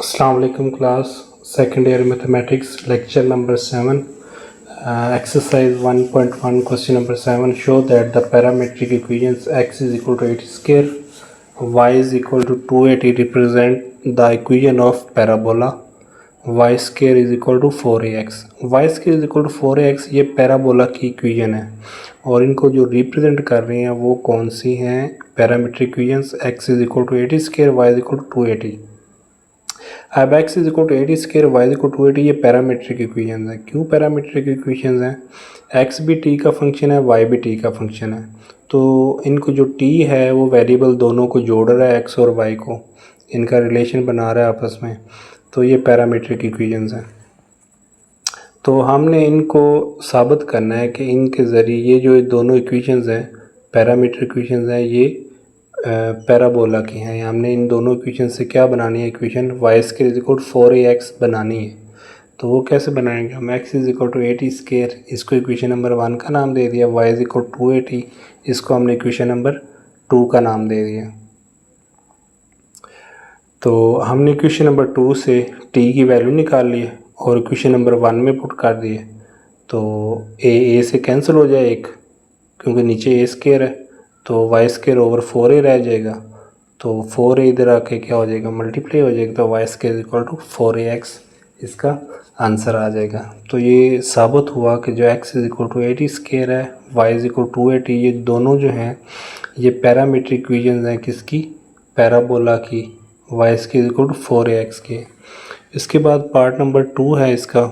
अस्सलाम वालेकुम class second year mathematics lecture number 7 exercise 1.1 question number 7 show that the parametric equations x is equal to 80 square y is equal to 280 represent the equation of parabola y square is equal to 4ax y square is equal to 4ax ये parabola की equation है और इनको जो represent कर रहे हैं वो कौन सी हैं parametric equations x is equal to 80 square y is equal to 280। अब x is equal to 80 square y is equal to 280 ये पैरामीट्रिक इक्वेशन है। क्यों पैरामीट्रिक इक्वेशन है? x भी t का फंक्शन है, y भी t का फंक्शन है, तो इनको जो t है वो वेरिएबल दोनों को जोड़ रहा है x और y को, इनका रिलेशन बना रहा है आपस में, तो ये पैरामीट्रिक इक्वेशन है। तो हमने इनको साबित करना है कि इनके ज़रिए ये जो दोनों इक्वेशंस हैं पैरामीट्रिक इक्वेशंस हैं ये पैराबोला की हैं। हमने इन दोनों इक्वेशन से क्या बनानी है, equation y square is equal to 4ax बनानी है। तो वो कैसे बनाएंगे हम? x is equal to 80 square, इसको इक्वेशन नंबर 1 का नाम दे दिया, y इज इक्वल टू 280, इसको हमने इक्वेशन नंबर 2 का नाम दे दिया। तो हमने इक्वेशन नंबर 2 से t की वैल्यू निकाल ली और इक्वेशन नंबर 1 में पुट कर दिए, तो a से कैंसिल हो जाए एक, क्योंकि नीचे a स्क्वायर है, तो वाई स्क्वायर ओवर 4a रह जाएगा, तो 4a इधर आके क्या हो जाएगा, मल्टीप्लाई हो जाएगा, तो Y square equal to 4ax इसका आंसर आ जाएगा। तो ये साबित हुआ कि जो x is equal to 80 square है, y इज इक्वल टू 280, ये दोनों जो हैं ये पैरामीट्रिक इक्वेशंस हैं किसकी? पैराबोला की, y square equal to 4ax के। इसके बाद पार्ट नंबर 2 है इसका,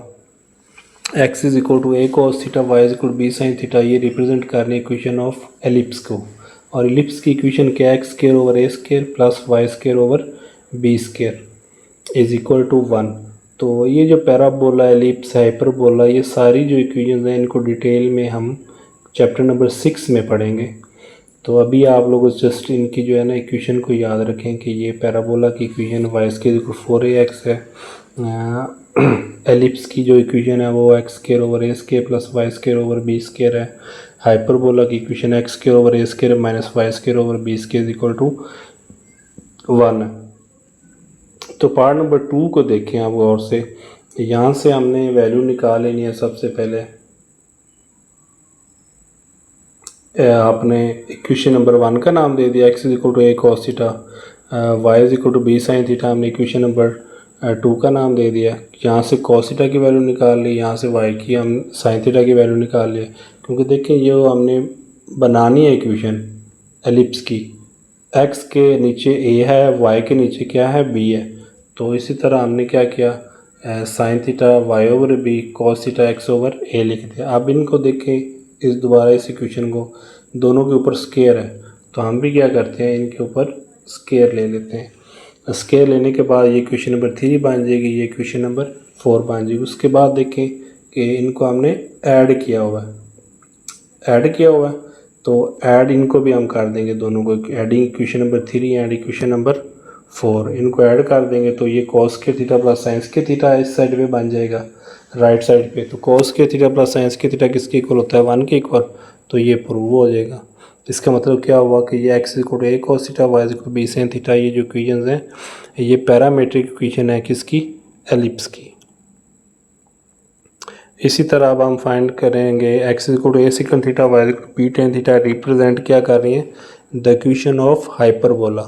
x is equal to a cos theta, y is equal to b sin theta, ये रिप्रेजेंट करने इक्वेशन ऑफ एलिप्स को, और एलिप्स की इक्वेशन क्या है? X square over a square plus y square over b square is equal to 1। तो ये जो पैराबोला, एलिप्स, हाइपरबोला, ये सारी जो इक्वेशंस हैं इनको डिटेल में हम चैप्टर नंबर 6 में पढ़ेंगे। तो अभी आप लोग जस्ट इनकी जो है ना इक्वेशन को याद रखें कि ये पैराबोला की equation y square equal 4ax है, एलिप्स की जो इक्वेशन है वो x square over a square plus y square over b square है, हाइपरबोला की equation x square over a square minus y square over b square equal to 1 है। तो part number 2 को देखें आप गौर से, यहाँ से हमने वैल्यू निकाल लेनी है। सबसे पहले आपने इक्वेशन नंबर 1 का नाम दे दिया, x is equal to a cos theta, y is equal to b sine theta, हमने इक्वेशन नंबर 2 का नाम दे दिया। यहाँ से कॉस थीटा की वैल्यू निकाल ली, यहाँ से वाई की हम साइन थीटा की वैल्यू निकाल ली, क्योंकि देखें ये हमने बनानी है इक्वेशन एलिप्स की, x के नीचे a है, y के नीचे क्या है, b है। तो इसी तरह हमने क्या किया, sine theta y over b cos theta x over a लिख दिया। अब इनको देखें, इस दोबारा इस इक्वेशन को, दोनों के ऊपर स्क्वायर है, तो हम भी क्या करते हैं, इनके ऊपर स्क्वायर ले लेते हैं। स्क्वायर लेने के बाद ये इक्वेशन नंबर 3 बन जाएगी, ये इक्वेशन नंबर 4 बन जाएगी। उसके बाद देखें कि इनको हमने ऐड किया हुआ है, तो ऐड इनको भी हम कर देंगे, दोनों को adding equation number 3 and equation number 4, इनको ऐड कर देंगे, तो ये कॉस के थीटा प्लस साइंस के थीटा इस साइड पे बन जाएगा राइट साइड पे। तो कॉस के थीटा प्लस साइंस के थीटा किसके इक्वल होता है? 1 के इक्वल, तो ये प्रूव हो जाएगा। इसका मतलब क्या हुआ कि ये x equal to a cos theta, y equal to b sine theta, ये जो इक्वेशंस हैं ये पैरामीट्रिक इक्वेशन है किसकी? एलिप्स की। इसी तरह अब हम फाइंड करेंगे x equal to a second theta, y equal to b tan theta, represent क्या कर रही है? The equation of hyperbola.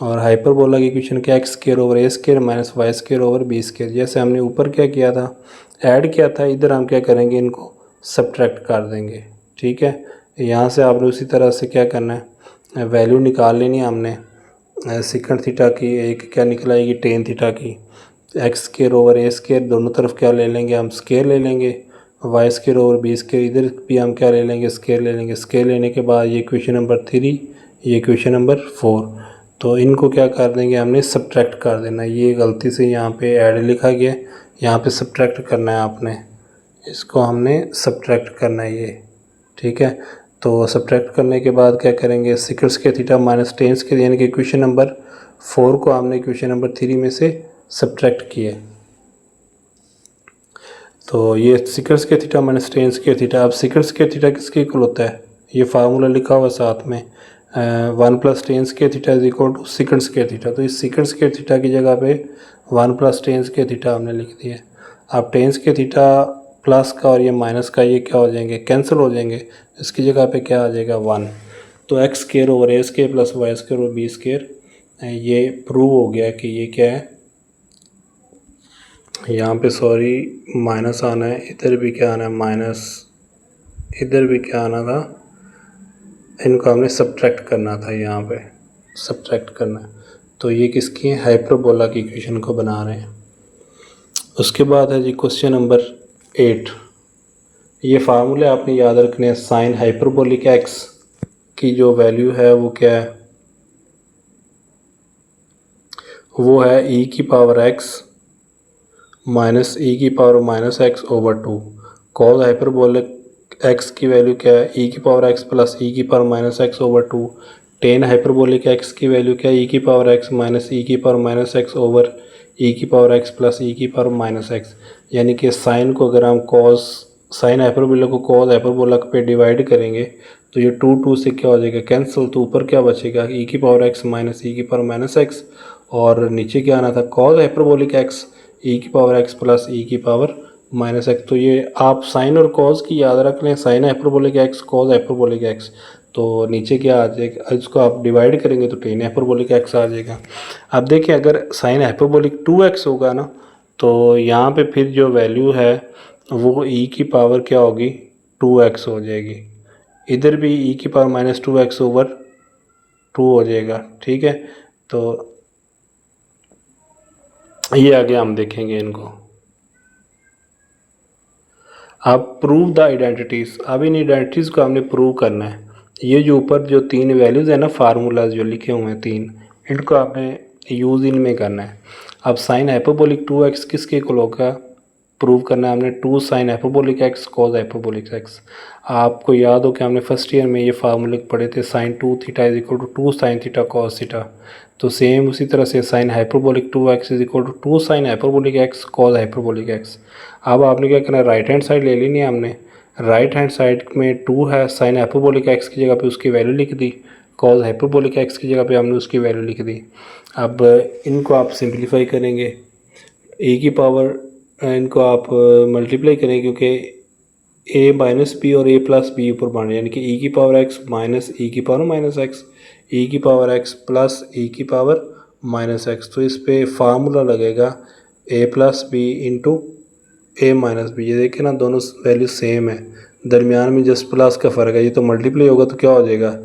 और हाइपरबोला की इक्वेशन क्या? X square over a square minus y square over b square. जैसे हमने ऊपर क्या किया था, ऐड किया था, इधर हम क्या करेंगे, इनको सब्ट्रैक्ट कर देंगे। ठीक है, यहाँ से आपने उसी तरह से क्या करना है, वैल्यू निकाल लेनी है हमने सेकंड थीटा की, एक क्या निकल आएगी टेन थीटा की, x square over a square, दोनों तरफ क्या ले लेंगे हम, स्क्वायर ले लेंगे, y square over b square, इधर भी हम क्या ले लेंगे, स्क्वायर ले लेंगे। स्क्वायर लेने के बाद ये इक्वेशन नंबर 3, ये इक्वेशन नंबर 4, तो इनको क्या कर देंगे, हमने सब्ट्रैक्ट कर देना। ये गलती से यहाँ पे ऐड लिखा गया, यहाँ पे सब्ट्रैक्ट करना है आपने, इसको हमने सब्ट्रैक्ट करना है ये। ठीक है, तो सब्ट्रैक्ट करने के बाद क्या करेंगे, सिकर्स के थीटा माइनस टेंस के, यानी कि इक्वेशन नंबर 4 को हमने इक्वेशन नंबर 3 में से सब्ट्रैक्ट किए। तो ये सिकर्स के थीटा माइनस टेंस के थीटा। अब सिकर्स के थीटा किसके इक्वल होता है? ये फार्मूला लिखा हुआ साथ में, 1 प्लस tan square theta is equal to second square theta. तो इस सेकंड स्क्वायर थीटा की जगह पे 1 प्लस टेन स्क्वायर थीटा हमने लिख दिया। अब टेन स्क्वायर थीटा प्लस का और ये माइनस का ये क्या हो जाएंगे, कैंसिल हो जाएंगे। इसकी जगह पे क्या आ जाएगा 1। तो x square over a square plus y square over b square, ये प्रूव हो गया कि ये क्या है, यहाँ पे सॉरी माइनस आना है, इधर भी क्या आना है माइनस, इधर भी क्या आना था, इनको हमने सब्ट्रैक्ट करना था, यहाँ पे सब्ट्रैक्ट करना है। तो ये किसकी है, हाइपरबोला की इक्वेशन को बना रहे हैं। उसके बाद है जी क्वेश्चन नंबर 8। ये फार्मूले आपने याद रखने हैं। साइन हाइपरबोलिक एक्स की जो वैल्यू है वो क्या है, वो है e की पावर x माइनस e की power minus x over 2। Cause hyperbolic x की वैल्यू क्या है, e की पावर x प्लस e की power minus x over 2। Tan hyperbolic x की वैल्यू क्या है, e की पावर x माइनस e की power minus x over e की पावर x प्लस e की पावर माइनस एक्स। यानी कि साइन को अगर हम कॉज साइन हाइपरबोला को कॉज हाइपरबोला पे डिवाइड करेंगे तो ये 2 से क्या हो जाएगा कैंसिल। तो ऊपर क्या बचेगा, e की पावर x माइनस e की पावर माइनस एक्स, और नीचे क्या आना था कॉज हाइपरबोलिक x e की पावर x प्लस e की पावर माइनस एक्स। तो ये आप साइन और कॉज की याद रख लें, sign hyperbolic x cos hyperbolic x। तो नीचे क्या आ जाएगा, इसको आप डिवाइड करेंगे तो टेन हाइपरबोलिक x आ जाएगा। अब देखिए अगर साइन हाइपरबोलिक 2x होगा ना, तो यहाँ पे फिर जो वैल्यू है वो e की पावर क्या होगी 2x हो जाएगी। इधर भी e की पावर माइनस 2x ओवर 2 हो जाएगा। ठीक है, तो ये आगे हम देखेंगे इनको। अब प्रूव द आइडेंटिटीज। अब इन आइडेंटिटीज को हमने प्रूव करना है। ये जो ऊपर जो 3 वैल्यूज है ना, फार्मूलाज जो लिखे हुए हैं 3, इनको आपने यूज़ इनमें करना है। अब साइन हाइपरबोलिक 2x किसके इक्वल होगा, प्रूव करना है हमने 2 sine hyperbolic x cos hyperbolic x। आपको याद हो कि हमने फर्स्ट ईयर में ये फार्मूले पढ़े थे, sine 2 theta is equal to 2 sine theta cos theta. तो सेम उसी तरह से sine hyperbolic 2x is equal to 2 sine hyperbolic x cos hyperbolic x। अब आपने क्या करना है, राइट हैंड साइड ले लेनी है हमने। राइट हैंड साइड में 2 है, साइन हाइपरबोलिक x की जगह पे उसकी वैल्यू लिख दी, कॉज हाइपरबोलिक x की जगह पे हमने उसकी वैल्यू लिख दी। अब इनको आप सिंप्लीफाई करेंगे, e की पावर इनको आप मल्टीप्लाई करें, क्योंकि a माइनस बी और a प्लस बी ऊपर बन रहे हैं, यानी कि e की पावर x माइनस e की पावर माइनस एक्स, e की पावर x प्लस e की पावर माइनस एक्स। तो इस पे फार्मूला लगेगा a plus b into a minus b. ये देखिए ना, दोनों वैल्यू सेम है, दरमियान में जस्ट प्लस का फ़र्क है। ये तो मल्टीप्लाई होगा तो क्या हो जाएगा,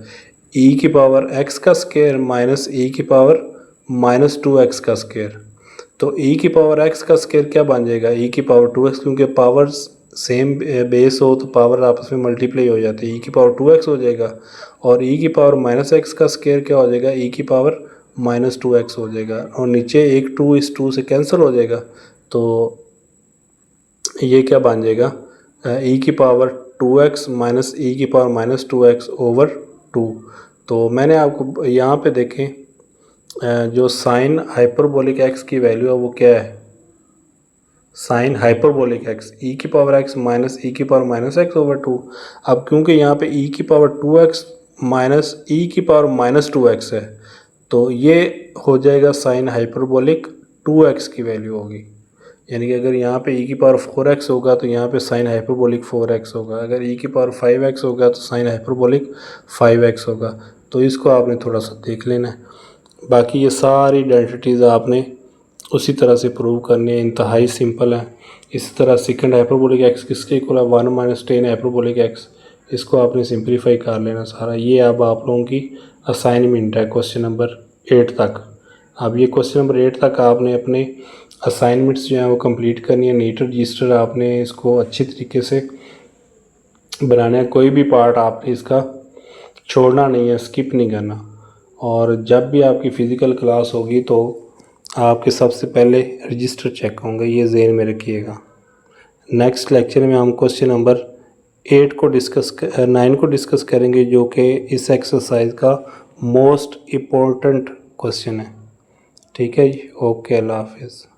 e की पावर x का स्क्वायर माइनस e की पावर माइनस 2x का स्क्वायर। तो e की पावर x का स्क्वायर क्या बन जाएगा, e की पावर 2x, क्योंकि पावर सेम बेस हो तो पावर आपस में मल्टीप्लाई हो जाती है, e की पावर 2x हो जाएगा। और e की पावर माइनस एक्स का स्क्वायर क्या हो जाएगा, e की पावर माइनस 2x हो जाएगा। और नीचे एक 2 इस 2 से कैंसिल हो जाएगा, तो ये क्या बन जाएगा, e की पावर 2x माइनस e की पावर माइनस 2x ओवर 2। तो मैंने आपको यहाँ पे देखें जो साइन हाइपरबोलिक x की वैल्यू है वो क्या है, साइन हाइपरबोलिक x e की पावर x माइनस e की पावर माइनस एक्स ओवर 2। अब क्योंकि यहाँ पे e की पावर 2x माइनस e की पावर माइनस 2x है, तो ये हो जाएगा साइन हाइपरबोलिक 2x की वैल्यू होगी। यानी कि अगर यहाँ पे e की पावर 4x होगा तो यहाँ पे साइन हाइपरबोलिक 4x होगा, अगर e की पावर 5x होगा तो साइन हाइपरबोलिक 5x होगा। तो इसको आपने थोड़ा सा देख लेना है। बाकी ये सारी आइडेंटिटीज़ आपने उसी तरह से प्रूव करनी है, इंतहाई सिंपल है। इसी तरह सेकंड हाइपरबोलिक एक्स किसके इक्वल है, 1 माइनस टेन हाइपरबोलिक एक्स। इसको आपने सिंप्लीफाई कर लेना सारा। ये अब आप लोगों की असाइनमेंट है क्वेश्चन नंबर 8 तक। अब ये क्वेश्चन नंबर 8 तक आपने अपने असाइनमेंट्स जो हैं वो कंप्लीट करनी है। नीट रजिस्टर आपने इसको अच्छी तरीके से बनाना है, कोई भी पार्ट आपने इसका छोड़ना नहीं है, स्किप नहीं करना। और जब भी आपकी फ़िज़िकल क्लास होगी तो आपके सबसे पहले रजिस्टर चेक होंगे, ये ज़हन में रखिएगा। नेक्स्ट लेक्चर में हम क्वेश्चन नंबर 9 को डिस्कस करेंगे, जो कि इस एक्सरसाइज का मोस्ट इम्पोर्टेंट क्वेश्चन है। ठीक है जी, ओके, अल्लाह हाफिज़।